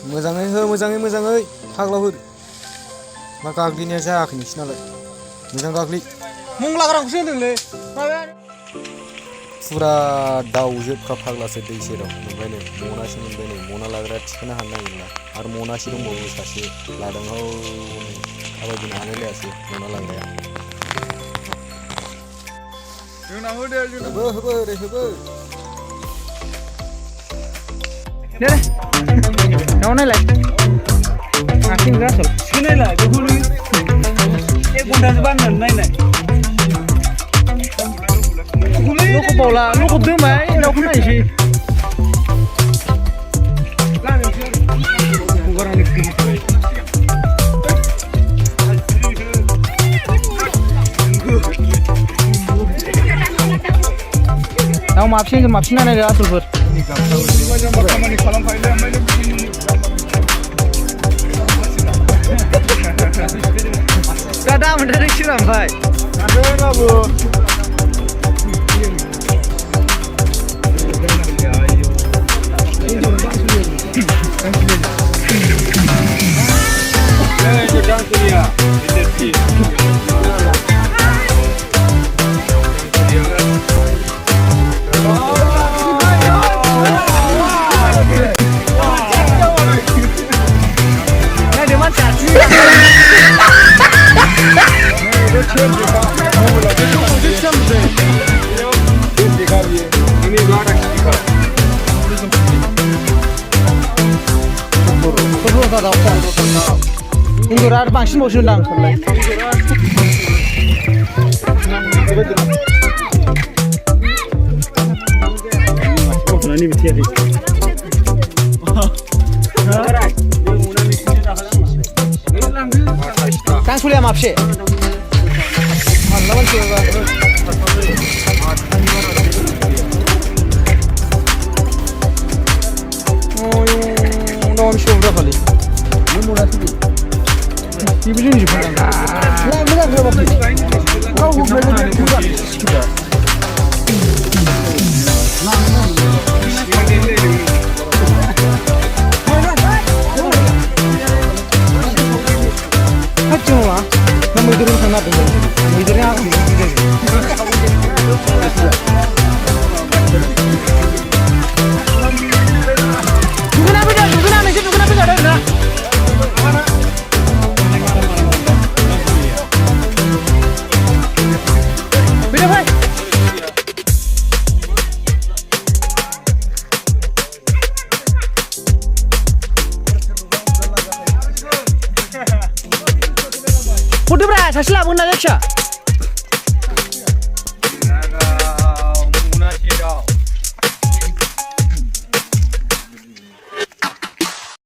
मोजाङै हो मोजाङै फाग्लाफोर मा गाग्लिनाया जायाखै नोंसिनालाय मोजां गाग्लि मुं लाग्राखौसो होनदोंलै फुरा दाउजोबखा फाग्लासो दै सेराव मोनबाय नै मनासे मोनबाय नै मना लाग्राया थिखोनो हानो नागिरला आरो मनासे दंबावो सासे लादों हौ थाबायबोनो हालायलायासै मना लाग्राया जोंना होदो होबो ओरै होबो दे नाव नायलाय आथिं गासल सिनायलाय बेखौनो 1 घन्टासो बाननानै नायनाय लखब बावला लखब दोनबाय दाउखौ नायसै दाउ माबसिन नायदो आसलफोर खामानि खालामखायोलै ओमफ्राय दा मोनथारैसो ओमफ्राय बाबु इंगुरा आरो बांसिन बावसो होनदां आंखौलाय कांसुलिया माबसे खालि Iblis juga. Nah, benar berapa kali? Kau belajar juga. Kacau lah. Kamu turun sana dulu. Midurnya aku. Udah berapa? Saya labuin aja.